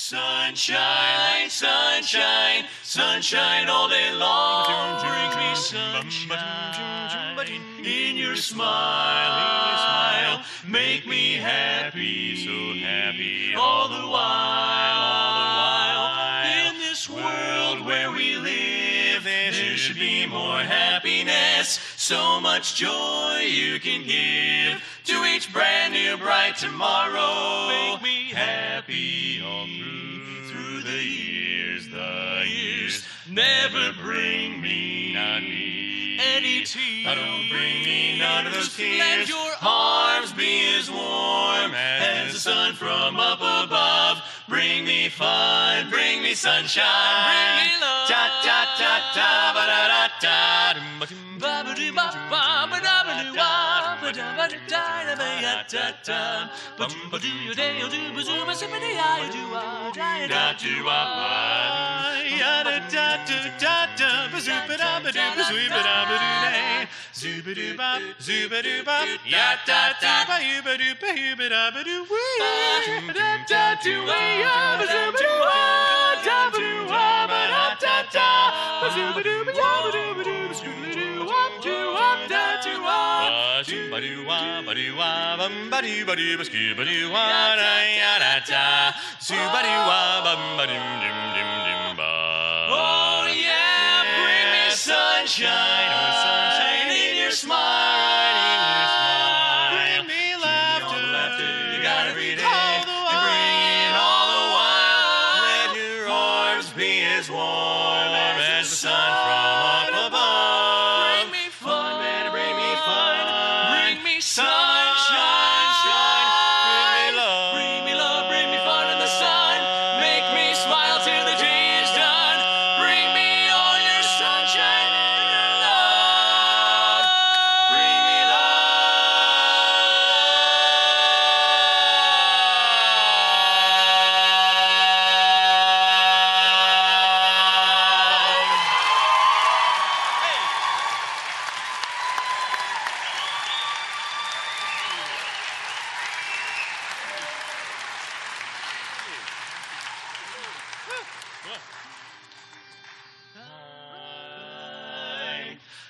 Sunshine, sunshine, sunshine all day long. Bring me sunshine in your smile. Make me happy, so happy all the while. In this world where we live, there should be more happiness. So much joy you can give to each brand new bright tomorrow. Make me happy all through the years. Never bring me, not me, any tears. Don't bring me none of those tears. Let your arms be as warm as the sun from up above. Bring me fun, bring me sunshine, bring me love. Da da da da ba da da da. Ba ba do ba ba ba da ba do ba ba da ba da da da ba ya da da. Ba ba do your day, you do ba do ba si ba da ya you do ba da da do ba ba ya da da do da da ba zoo ba da ba do ba zoo ba da ba do day. Zoo ba do ba ya da da ba you ba do ba you ba da ba do we da da do we ya ba zoo ba do wa da ba do wa ba da da da ba zoo ba do ba ya ba do ba do ba zoo ba do up do up da do wa do ba do wa ba do wa bum ba do ba do ba skoo ba do wa da ya da da zoo ba do wa bum ba dim dim dim dim ba. Oh yeah, bring me sunshine, oh sunshine in your smile, bring me laughter, you got every day, and bring it all the while. Let your arms be as warm as the sun from up above. Bring me fun, man, bring me fun, bring me sunshine, shine, bring me love, bring me fun in the sun, make me smile till the day is done. Bring me all your sunshine and your love. Bring me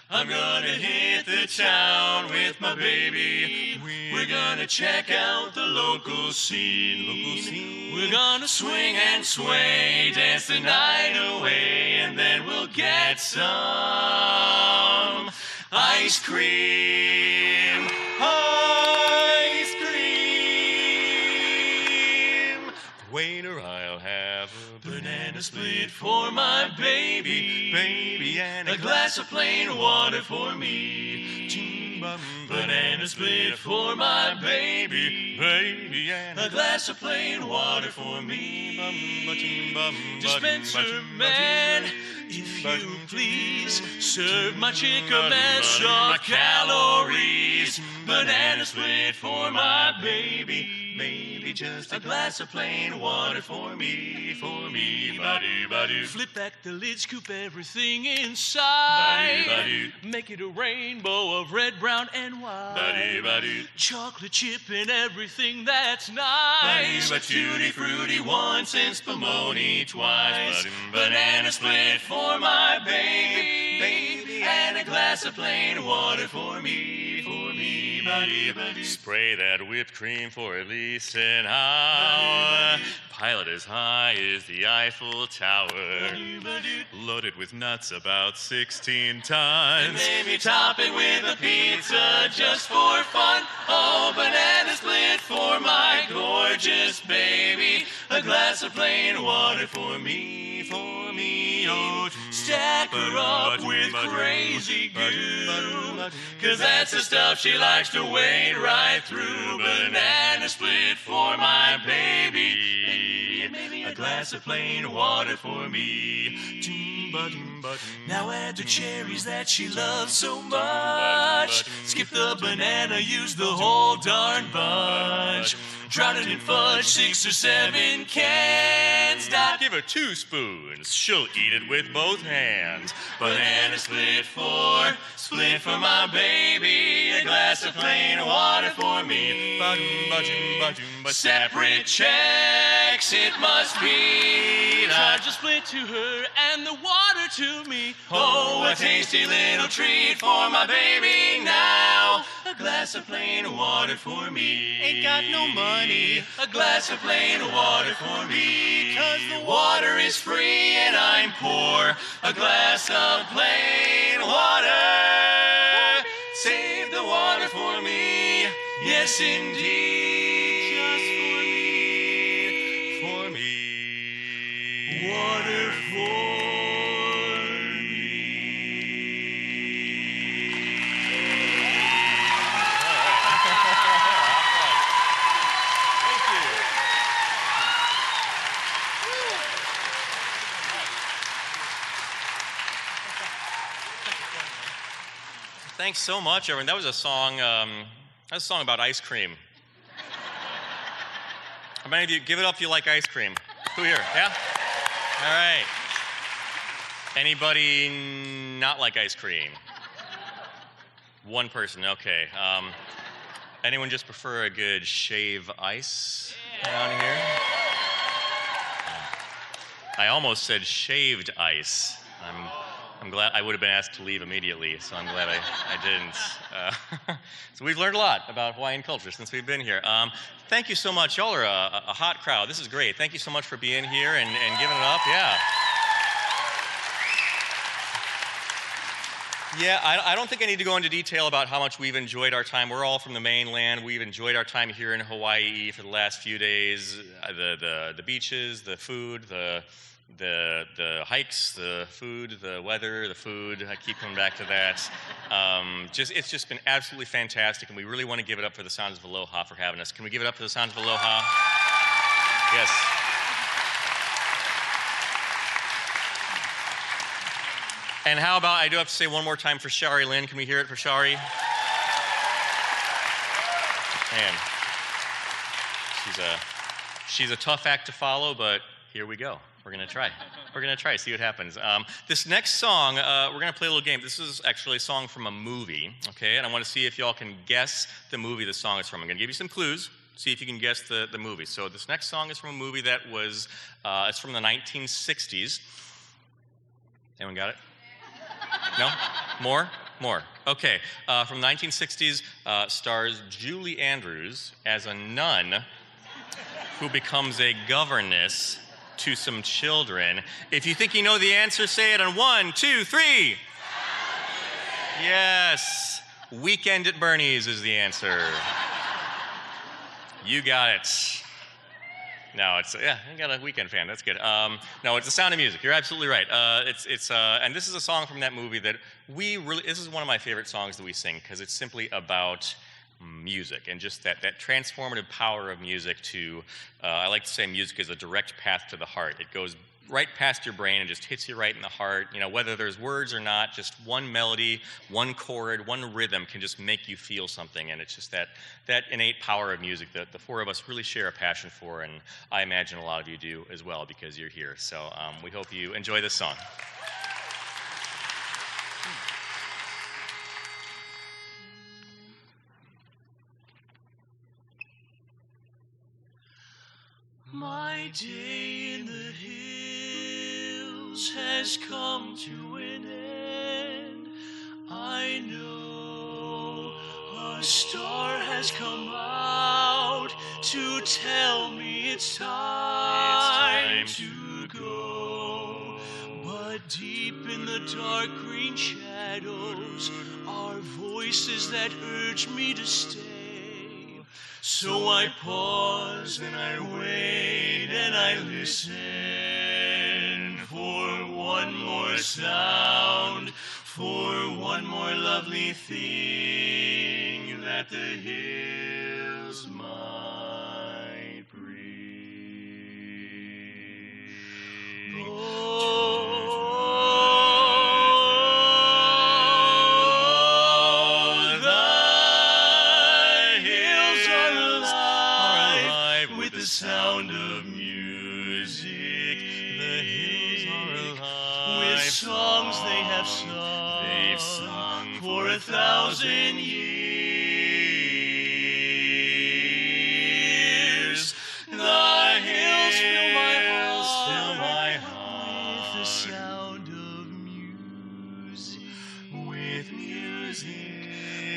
I'm gonna hit the town with my baby. We're gonna check out the local scene. We're gonna swing and sway, dance the night away, and then we'll get some ice cream. Ice cream. Waiter, I'll have a banana split for my baby, and a glass of plain water for me. Banana split for my baby, and a glass of plain water for me. Dispenser man, if you please, serve my chicken man some calories. Banana split for my baby, maybe just a glass of plain water for me, ba-do. Flip back the lid, scoop everything inside. Ba-do. Make it a rainbow of red, brown, and white. Ba-do. Chocolate chip and everything that's nice. Tutti frutti once and spumoni twice. Banana split for my baby, and a glass of plain water for me, ba-do. Spray that whipped cream for at least an hour. Pilot as high as the Eiffel Tower. Loaded with nuts about 16 tons. And maybe top it with a pizza just for fun. Oh, banana split for my gorgeous baby. A glass of plain water for me, oh. Stack her up with crazy goo, 'cause that's the stuff she likes to wade right through. Banana split for my baby, a glass of plain water for me. Now add the cherries that she loves so much. Skip the banana, use the whole darn bunch. Drown it in fudge, 6 or 7 cans. Give her 2 spoons, she'll eat it with both hands. Banana split for my baby, a glass of plain water for me. Separate checks yes it must be. Charge a split to her and the water to me. Oh, a tasty little treat for my baby now. A glass of plain water for me. Ain't got no money. A glass of plain water for me. 'Cause the water is free and I'm poor. A glass of plain water. Save the water for me. Yes, indeed. Just for me. For me. Water for Thanks so much, everyone. That was a song. That's a song about ice cream. How many of you give it up if you like ice cream? Who here? Yeah. All right. Anybody not like ice cream? One person. Okay. Anyone just prefer a good shave ice around here? I almost said shaved ice. I'm glad. I would have been asked to leave immediately, so I'm glad I didn't. So we've learned a lot about Hawaiian culture since we've been here. Thank you so much. Y'all are a hot crowd. This is great. Thank you so much for being here and giving it up. Yeah. Yeah, I don't think I need to go into detail about how much we've enjoyed our time. We're all from the mainland. We've enjoyed our time here in Hawaii for the last few days. The beaches, the food, the hikes, the food, the weather, the food. I keep coming back to that. It's just been absolutely fantastic, and we really want to give it up for the Sounds of Aloha for having us. Can we give it up for the Sounds of Aloha? Yes. And how about, I do have to say one more time for Shari Lynn. Can we hear it for Shari? Man, she's a tough act to follow, but here we go. We're going to try. We're going to try, see what happens. This next song, we're going to play a little game. This is actually a song from a movie, okay? And I want to see if y'all can guess the movie the song is from. I'm going to give you some clues, see if you can guess the movie. So this next song is from a movie that was, it's from the 1960s. Anyone got it? No? More? More. Okay. From the 1960s, stars Julie Andrews as a nun who becomes a governess to some children. If you think you know the answer, say it on 1, 2, 3. Yes. Weekend at Bernie's is the answer. You got it. No, yeah, you got a Weekend fan. That's good. No, it's The Sound of Music. You're absolutely right. And this is a song from that movie that this is one of my favorite songs that we sing because it's simply about music and just that transformative power of music to, I like to say music is a direct path to the heart. It goes right past your brain and just hits you right in the heart. You know, whether there's words or not, just one melody, one chord, one rhythm can just make you feel something. And it's just that innate power of music that the four of us really share a passion for. And I imagine a lot of you do as well because you're here. So we hope you enjoy this song. My day in the hills has come to an end. I know a star has come out to tell me it's time to go. But deep in the dark green shadows are voices that urge me to stay. So I pause and I wait and I listen for one more sound, for one more lovely thing that the hills might bring. Sound of music, the hills are alive with songs they have sung. They've sung for 1,000 years. The hills fill the sound of music. With music,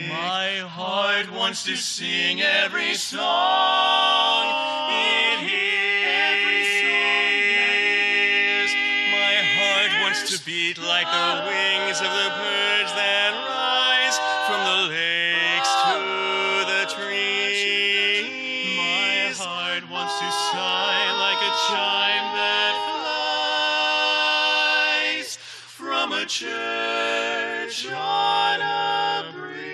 my heart wants to sing every song it hears. My heart wants to beat like the wings of the birds that rise from the lakes to the trees. My heart wants to sigh like a chime that flies from a church on a breeze.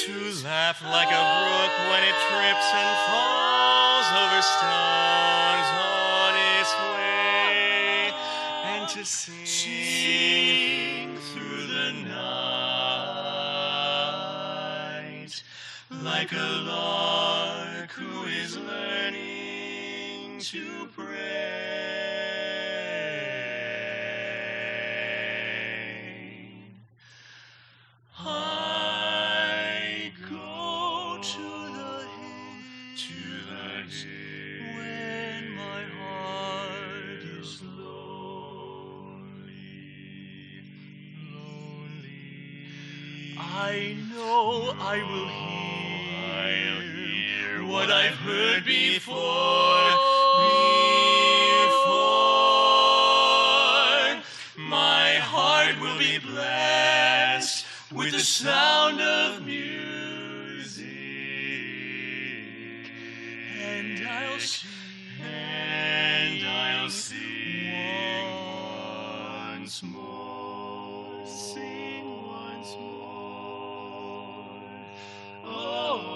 To laugh like a brook when it trips and falls over stones on its way, and to sing through the night like a lark who is learning to pray. I go to the hills when my heart is lonely. I know I will hear what I've heard before. My heart will be blessed with the sound of music, and I'll sing once more. Sing once more. Oh.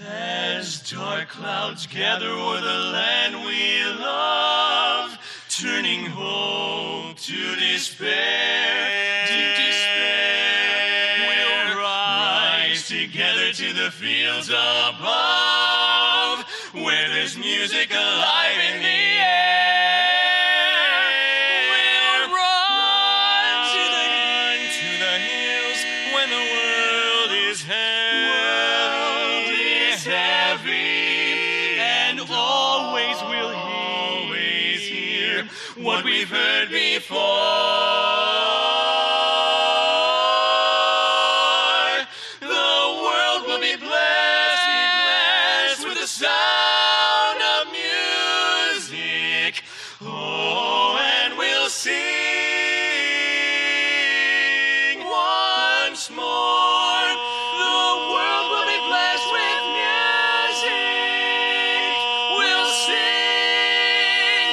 As dark clouds gather o'er the land we love, turning hope to despair, deep despair, we'll rise together to the fields above, where there's music alive in the air. We'll run to the hills when the world is heavy, and always we'll hear what we've heard before. The world will be blessed with the sound of music. Oh, and we'll sing once more. The world will be blessed with music. We'll sing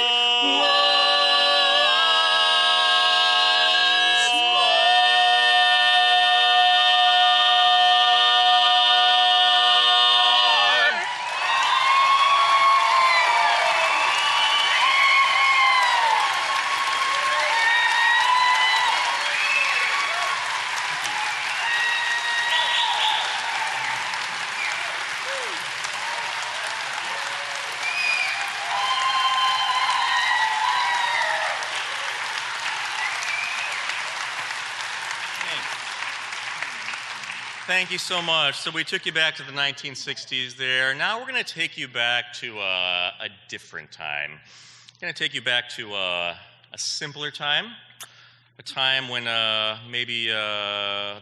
once more. Thank you so much. So we took you back to the 1960s there. Now we're going to take you back to a different time. We're going to take you back to a simpler time, a time when maybe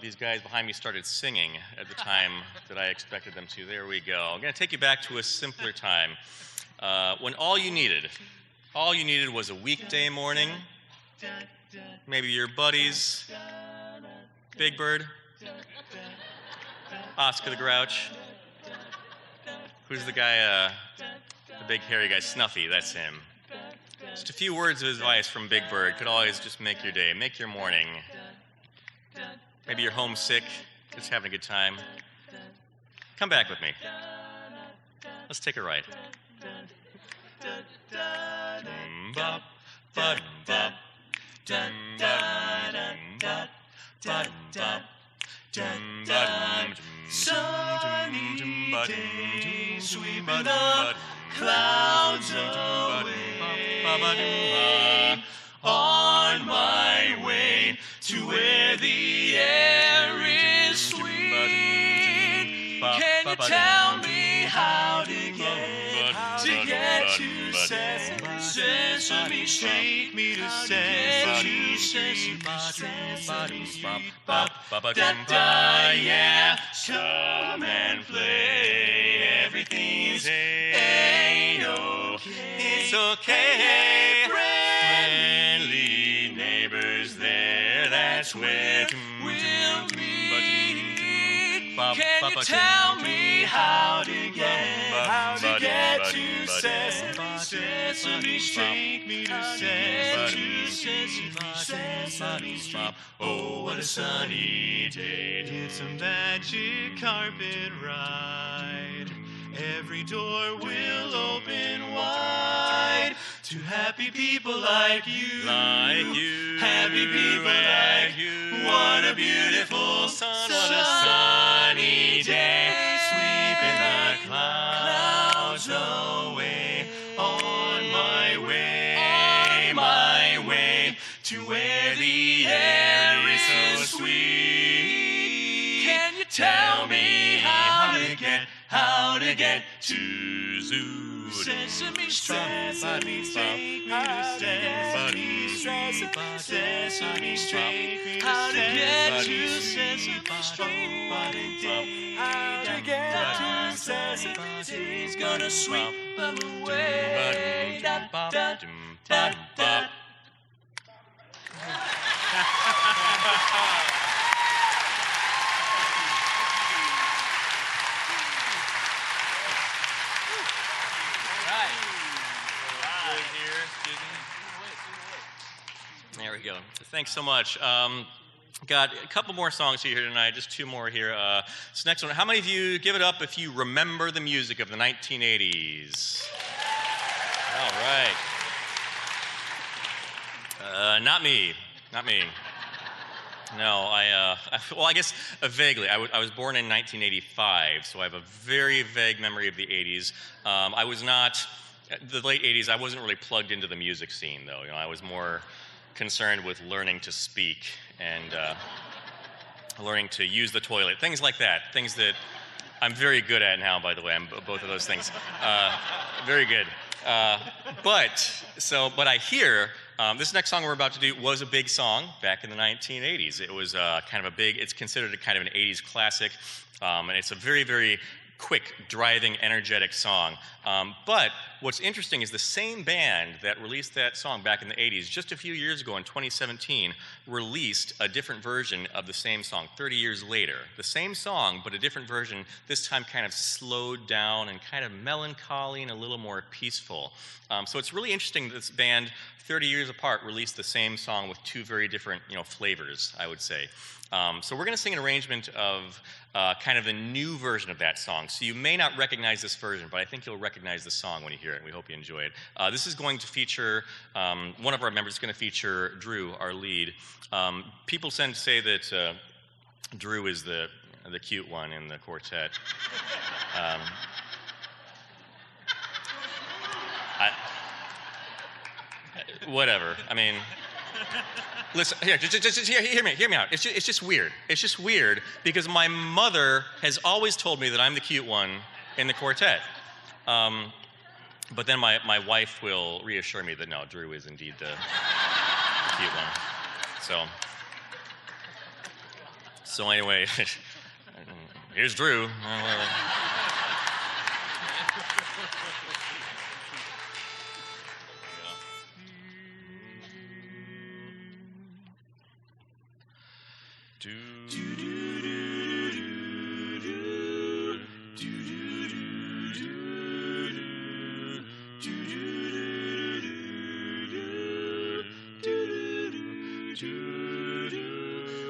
these guys behind me started singing at the time that I expected them to. There we go. I'm going to take you back to a simpler time when all you needed was a weekday morning, maybe your buddies, Big Bird, Oscar the Grouch. Who's the guy, the big hairy guy? Snuffy, that's him. Just a few words of advice from Big Bird could always just make your day, make your morning. Maybe you're homesick, just having a good time. Come back with me. Let's take a ride. Sunny day, sweeping the clouds away, on my way to where the air Take me to Sesame Street. Sesame Street. Da-da, yeah. Come and play. Everything's A-OK. It's okay. Friendly neighbors there. That's where we'll meet. Can you tell me how to get to Sesame Street? Take me to Sesame Street. Oh, what a sunny day. It's a magic carpet ride. Every door will open wide to happy people like you. Happy people like you. What a beautiful sunny day. Sweeping the clouds away. On my way to where the air is so sweet. Can you tell me how to get to Sesame Street? Sesame Street. Sesame Street. How to get to Sesame Street? How to get to Sesame Street? He's gonna sweep them away. Da, da, da, da. There we go. Thanks so much. Got a couple more songs here tonight, just two more here. This next one, how many of you give it up if you remember the music of the 1980s? All right. Not me. No, well, I guess vaguely. I was born in 1985, so I have a very vague memory of the 80s. I was not, the late 80s, I wasn't really plugged into the music scene, though. I was more concerned with learning to speak and learning to use the toilet, things like that, things that I'm very good at now, by the way. I'm both of those things. Very good. But I hear this next song we're about to do was a big song back in the 1980s. It was kind of it's considered a kind of an 80s classic, and it's a very, very quick, driving, energetic song. But what's interesting is the same band that released that song back in the 80s, just a few years ago in 2017, released a different version of the same song 30 years later. The same song, but a different version, this time kind of slowed down and kind of melancholy and a little more peaceful. So it's really interesting that this band, 30 years apart, released the same song with two very different, flavors, I would say. So we're going to sing an arrangement of kind of the new version of that song. So you may not recognize this version, but I think you'll recognize the song when you hear it, and we hope you enjoy it. This is going to feature, one of our members is going to feature Drew, our lead. People tend to say that Drew is the cute one in the quartet. Whatever. I mean, listen, here, just hear me out. It's just weird. It's just weird because my mother has always told me that I'm the cute one in the quartet. But then my wife will reassure me that no, Drew is indeed the cute one. So anyway, here's Drew.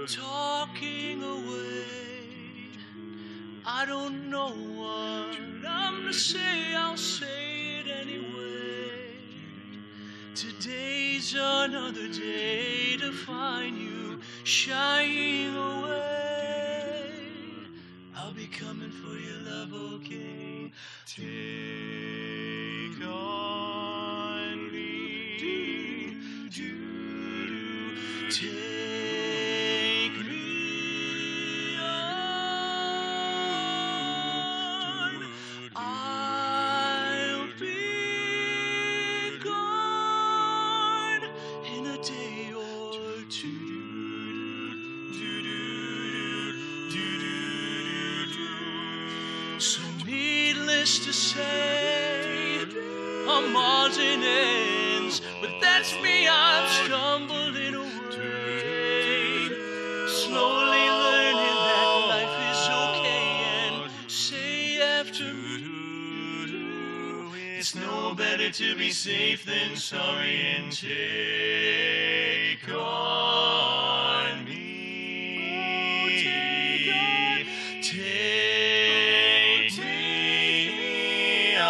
Talking away, I don't know what I'm to say, I'll say it anyway. Today's another day to find you shying away. I'll be coming for your love, okay? Take on me, take me on. I'll be gone So needless to say, I'm odds and ends, but that's me, I'm stumbling away, slowly learning that life is okay, and say after me, it's no better to be safe than sorry, and take on me. Take me on,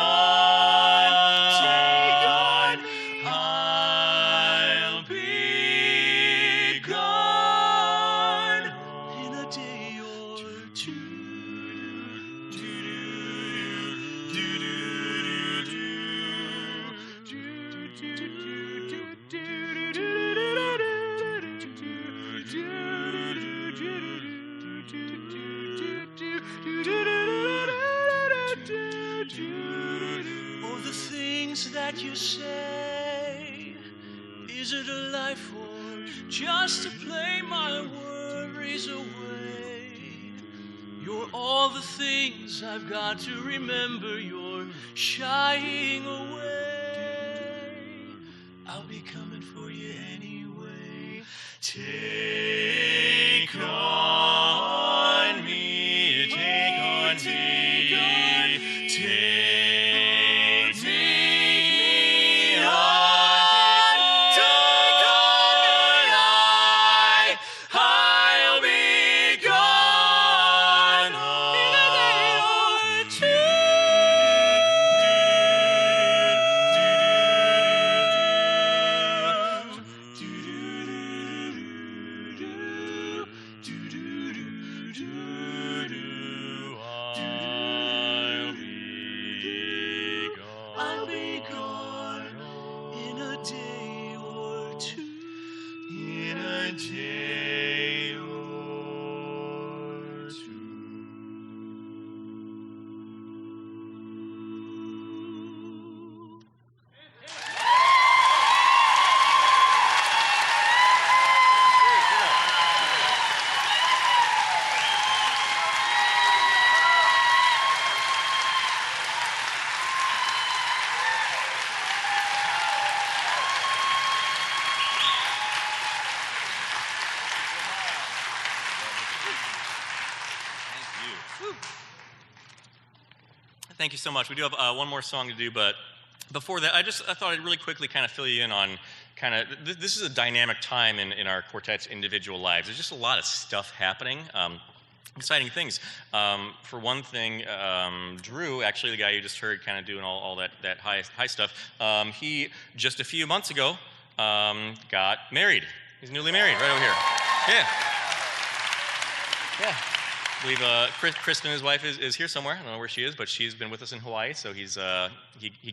take on me. I'll be gone in a day or two. Oh, the things that you say, is it a life or just to play my worries away? You're all the things I've got to remember, you're shying away. I'll be coming for you anyway. Take on me, take on me. Take me on, take on me. I'll be gone in a day or two. I'll be gone in a day or two. In a day or two. Thank you so much. We do have one more song to do, but before that, I thought I'd really quickly kind of fill you in on this is a dynamic time in our quartet's individual lives. There's just a lot of stuff happening. Exciting things. For one thing, Drew, actually the guy you just heard kind of doing all that high stuff, he just a few months ago got married. He's newly married right over here. Yeah. Yeah. I believe Kristen, his wife, is here somewhere. I don't know where she is, but she's been with us in Hawaii, so he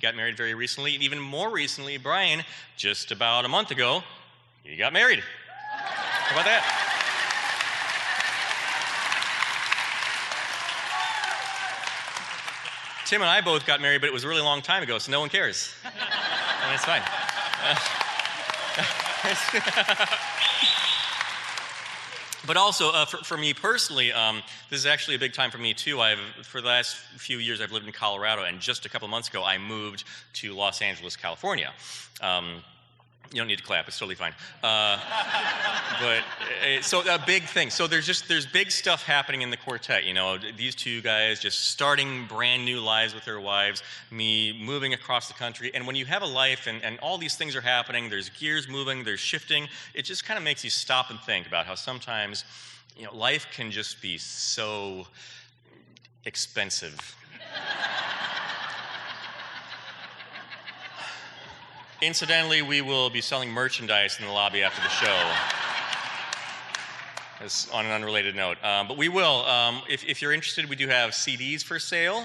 got married very recently. And even more recently, Brian, just about a month ago, he got married. How about that? Tim and I both got married, but it was a really long time ago, so no one cares. And it's fine. But also, for me personally, this is actually a big time for me too. For the last few years, I've lived in Colorado, and just a couple months ago, I moved to Los Angeles, California. You don't need to clap; it's totally fine. So a big thing. So there's big stuff happening in the quartet. You know, these two guys just starting brand new lives with their wives. Me moving across the country, and when you have a life and all these things are happening, there's gears moving, there's shifting. It just kind of makes you stop and think about how sometimes, you know, life can just be so expensive. Incidentally, we will be selling merchandise in the lobby after the show. As on an unrelated note. But we will, if you're interested, we do have CDs for sale.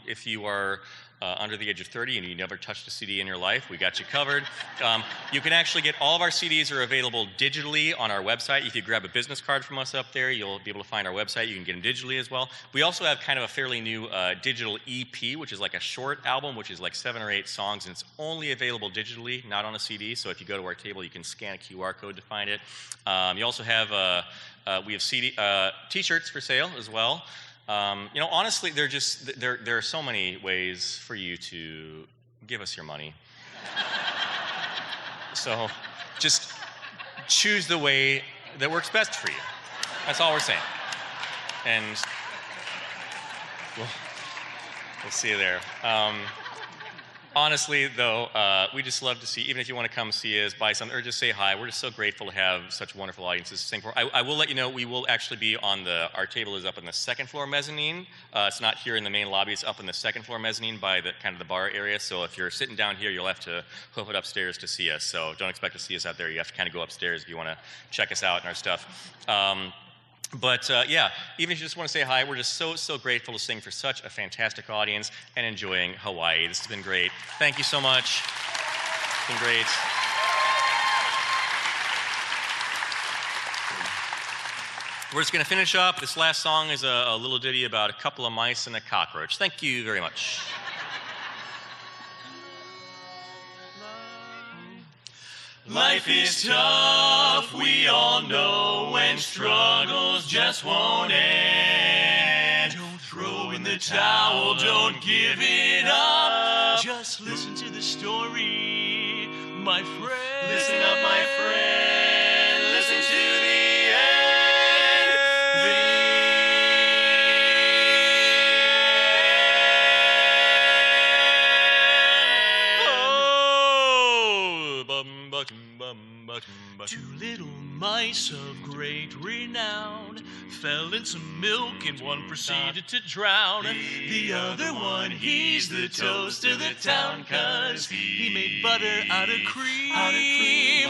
If you are under the age of 30 and you never touched a CD in your life, we got you covered. You can actually get all of our CDs are available digitally on our website. If you grab a business card from us up there, you'll be able to find our website. You can get them digitally as well. We also have kind of a fairly new digital EP, which is like a short album, which is like 7 or 8 songs, and it's only available digitally, not on a CD. So if you go to our table, you can scan a QR code to find it. You also have we have T-shirts for sale as well. Honestly, there are so many ways for you to give us your money. So just choose the way that works best for you. That's all we're saying. And we'll see you there. Honestly, though, we just love to see, even if you want to come see us, buy something, or just say hi. We're just so grateful to have such wonderful audiences to sing for. I will let you know, we will actually be on our table is up in the second floor mezzanine. It's not here in the main lobby. It's up in the second floor mezzanine by the kind of the bar area. So if you're sitting down here, you'll have to hoof it upstairs to see us. So don't expect to see us out there. You have to kind of go upstairs if you want to check us out and our stuff. But yeah, even if you just want to say hi, we're just so grateful to sing for such a fantastic audience and enjoying Hawaii. This has been great. Thank you so much. It's been great. We're just going to finish up. This last song is a little ditty about a couple of mice and a cockroach. Thank you very much. Life is tough, we all know, when struggles just won't end. Don't throw in the towel, don't give it up. Just listen to the story, my friend. Listen up, my friend. Listen to the end. Two little mice of great renown fell in some milk and one proceeded to drown. The other one, he's the toast of the town, 'cause he made butter out of cream. He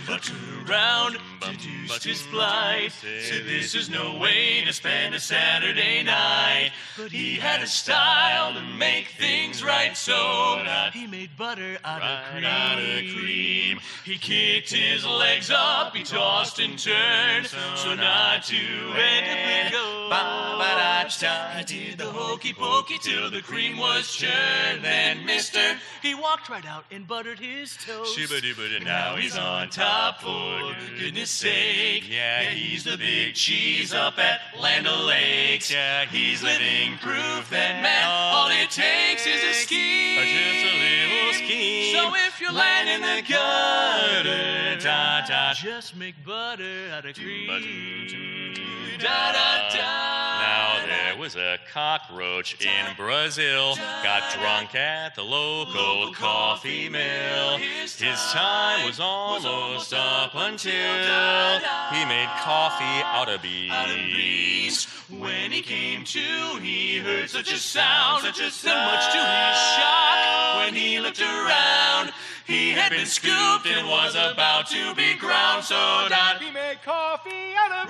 looked around, deduced his plight, said this is no way to spend a Saturday night. But he had a style to make things right, so he made butter out of cream. He kicked his legs up, he tossed and turned, so not to end up and go. He did the hokey pokey till the cream was churned. Then mister, he walked right out and buttered his toast. And now he's on top, for goodness sake. Yeah, he's the big cheese up at Land O'Lakes. Yeah, he's living proof that, man, all it takes is a scheme. Just a little scheme. So if you're land in the gutter, just make butter out of cream. Now there was a cockroach in Brazil, got drunk at the local coffee mill. His time was almost up until he made coffee out of beans. When he came to, he heard such a sound, then much to his shock, when he looked around, he had been scooped and was about to be ground. So he made coffee out of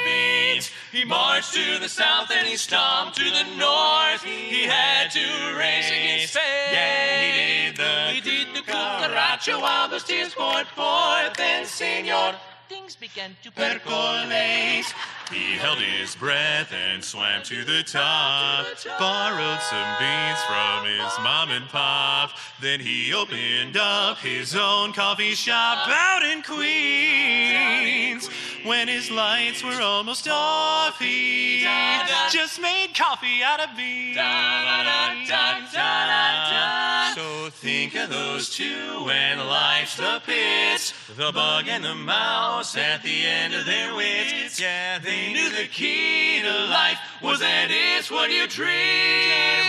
beans. He marched to the south and he stomped to the north. He had to race against fate. Yeah, he did the cucaracha while those tears poured forth. Then, senor, things began to percolate. He held his breath and swam to the top, borrowed some beans from his mom and pop. Then he opened up his own coffee shop out in Queens. When his lights were almost off, he just made coffee out of beans. So think of those two when life's the pits, the bug and the mouse at the end of their wits. Yeah, they knew the key to life was that it's what you dream.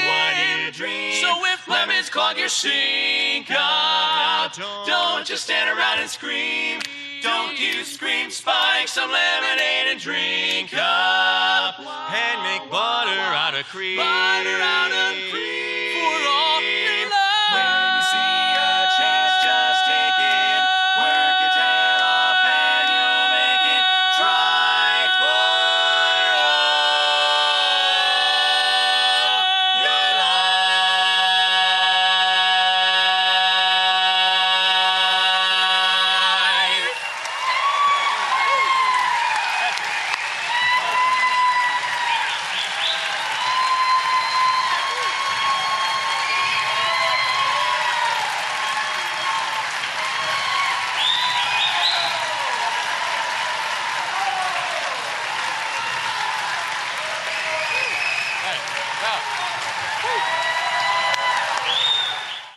So if lemons clog your sink up, don't just stand around and scream. Don't you scream, spike some lemonade and drink up. And make butter out of cream. Butter out of cream.